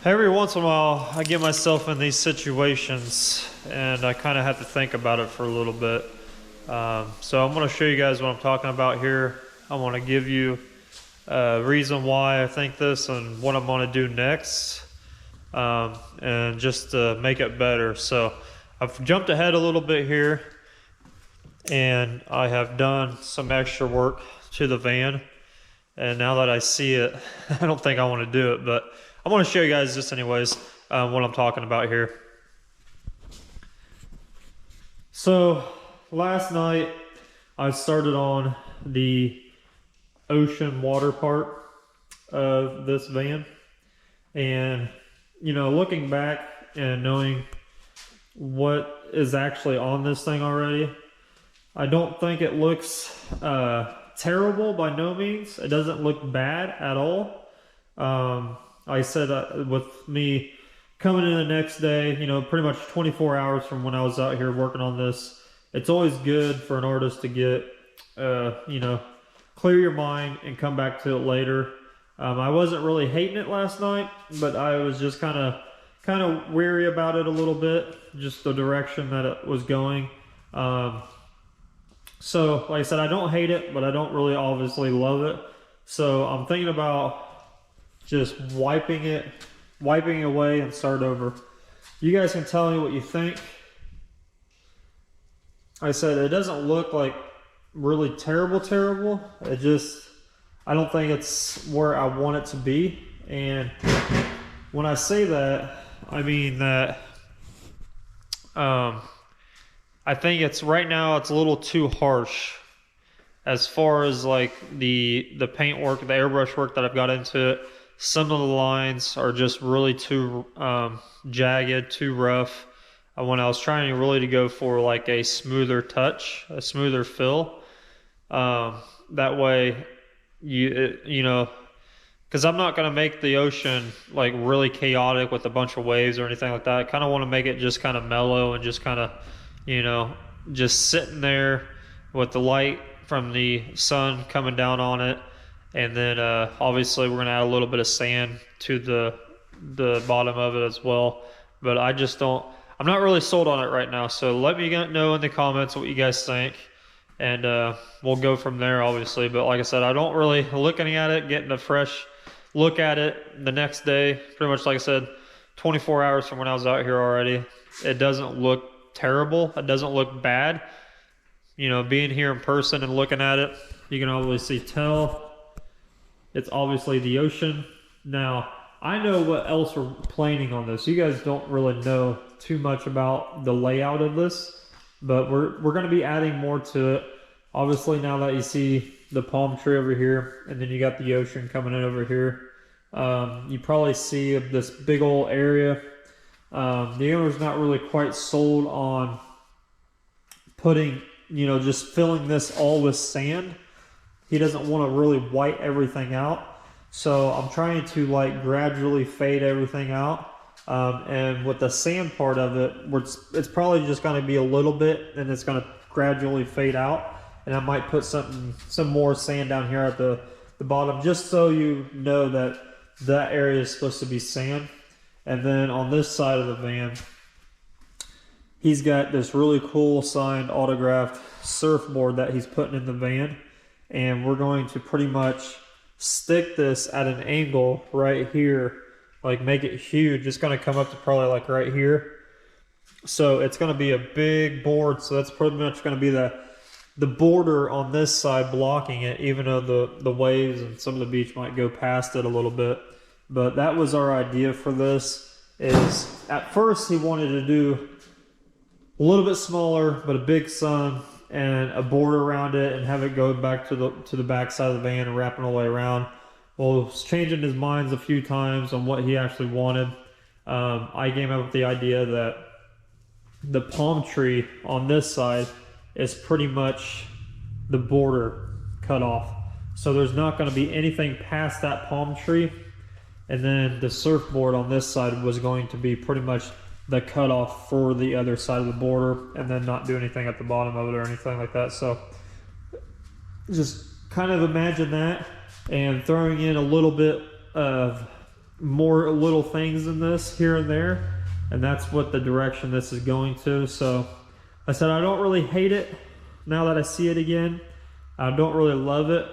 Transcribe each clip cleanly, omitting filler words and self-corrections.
Every once in a while, I get myself in these situations and I kind of have to think about it for a little bit. So I'm going to show you guys what I'm talking about here. I want to give you a reason why I think this and what I'm going to do next, and just to make it better. So I've jumped ahead a little bit here and I have done some extra work to the van. And now that I see it, I don't think I want to do it, but I want to show you guys just anyways what I'm talking about here. So last night I started on the ocean water part of this van, and you know, looking back and knowing what is actually on this thing already, I don't think it looks terrible by no means. It doesn't look bad at all. I said with me coming in the next day, you know, pretty much 24 hours from when I was out here working on this, it's always good for an artist to get, you know, clear your mind and come back to it later. I wasn't really hating it last night, but I was just kind of weary about it a little bit, just the direction that it was going. So like I said, I don't hate it, but I don't really obviously love it. So I'm thinking about just wiping it away and start over. You guys can tell me what you think. I said it doesn't look like really terrible. It just, I don't think it's where I want it to be. And when I say that, I mean that I think it's right now it's a little too harsh as far as like the paint work, the airbrush work that I've got into it. Some of the lines are just really too jagged, too rough. When I was trying really to go for like a smoother touch, a smoother fill, that way you know, because I'm not going to make the ocean like really chaotic with a bunch of waves or anything like that. I kind of want to make it just kind of mellow and just kind of, you know, just sitting there with the light from the sun coming down on it. And then obviously we're going to add a little bit of sand to the bottom of it as well. But I just don't, I'm not really sold on it right now. So let me know in the comments what you guys think. And we'll go from there, obviously. But like I said, I don't really, looking at it, getting a fresh look at it the next day, pretty much like I said, 24 hours from when I was out here already. It doesn't look terrible. It doesn't look bad. You know, being here in person and looking at it, you can obviously tell it's obviously the ocean. Now, I know what else we're planning on this. You guys don't really know too much about the layout of this, but we're going to be adding more to it. Obviously, now that you see the palm tree over here, and then you got the ocean coming in over here, you probably see this big old area. The owner's not really quite sold on putting, you know, just filling this all with sand. He doesn't want to really white everything out. So I'm trying to like gradually fade everything out. And with the sand part of it, it's probably just going to be a little bit and it's going to gradually fade out. And I might put some more sand down here at the bottom, just so you know that that area is supposed to be sand. And then on this side of the van, he's got this really cool signed autographed surfboard that he's putting in the van. And we're going to pretty much stick this at an angle right here, like make it huge. It's going to come up to probably like right here. So it's going to be a big board. So that's pretty much going to be the border on this side blocking it, even though the waves and some of the beach might go past it a little bit. But that was our idea for this. Is at first he wanted to do a little bit smaller, but a big sun and a border around it and have it go back to the back side of the van and wrapping all the way around. Well, he's changing his minds a few times on what he actually wanted. I came up with the idea that the palm tree on this side is pretty much the border cut off. So there's not going to be anything past that palm tree. And then the surfboard on this side was going to be pretty much the cutoff for the other side of the border, and then not do anything at the bottom of it or anything like that. So just kind of imagine that, and throwing in a little bit of more little things in this here and there, and that's what the direction this is going to. So I said I don't really hate it now that I see it again. I don't really love it.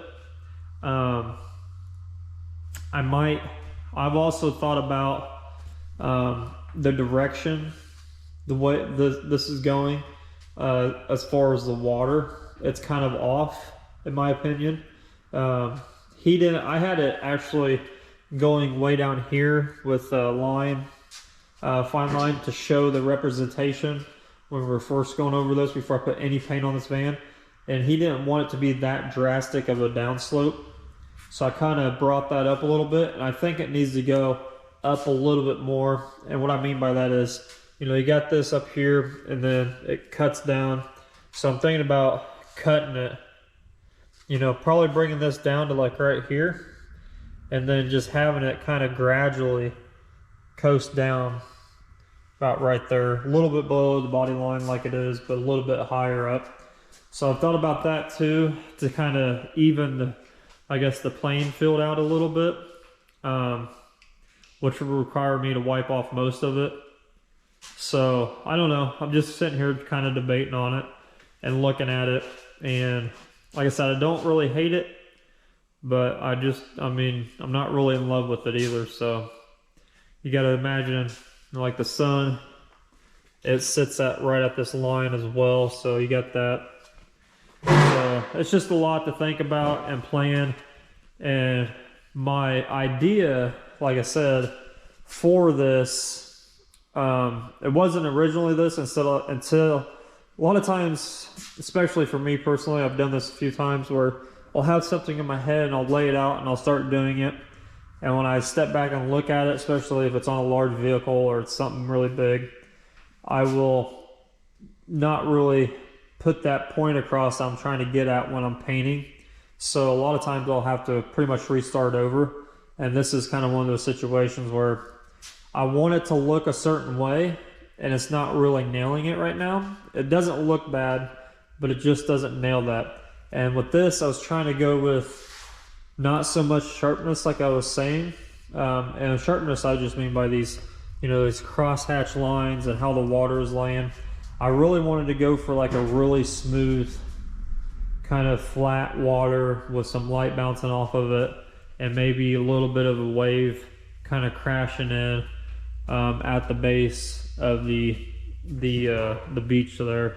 I've also thought about the direction, the way this is going, as far as the water. It's kind of off, in my opinion. I had it actually going way down here with a line, fine line, to show the representation when we were first going over this before I put any paint on this van. And he didn't want it to be that drastic of a downslope. So I kind of brought that up a little bit, and I think it needs to go up a little bit more. And what I mean by that is, you know, you got this up here and then it cuts down. So I'm thinking about cutting it, you know, probably bringing this down to like right here, and then just having it kind of gradually coast down about right there, a little bit below the body line like it is, but a little bit higher up. So I've thought about that too, to kind of even the, I guess, the playing field out a little bit, which would require me to wipe off most of it. So I don't know, I'm just sitting here kind of debating on it and looking at it, and like I said, I don't really hate it, but I mean, I'm not really in love with it either. So you got to imagine, like, the sun, it sits right at this line as well, so you got that. So it's just a lot to think about and plan. And my idea, like I said, for this, it wasn't originally this until a lot of times, especially for me personally, I've done this a few times where I'll have something in my head and I'll lay it out and I'll start doing it. And when I step back and look at it, especially if it's on a large vehicle or it's something really big, I will not really put that point across I'm trying to get at when I'm painting. So a lot of times I'll have to pretty much restart over. And this is kind of one of those situations where I want it to look a certain way, and it's not really nailing it right now. It doesn't look bad, but it just doesn't nail that. And with this, I was trying to go with not so much sharpness like I was saying. And sharpness, I just mean by these, you know, these crosshatch lines and how the water is laying. I really wanted to go for like a really smooth, kind of flat water with some light bouncing off of it, and maybe a little bit of a wave kind of crashing in at the base of the beach there,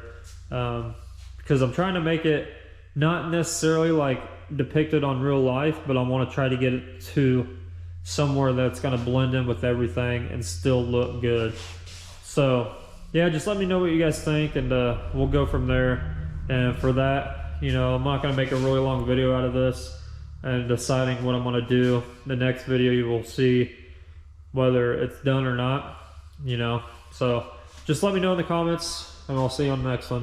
because I'm trying to make it not necessarily like depicted on real life, but I want to try to get it to somewhere that's going to blend in with everything and still look good. So yeah, just let me know what you guys think, and we'll go from there. And for that, you know, I'm not going to make a really long video out of this and deciding what I'm going to do. The next video you will see whether it's done or not, you know. So just let me know in the comments, and I'll see you on the next one.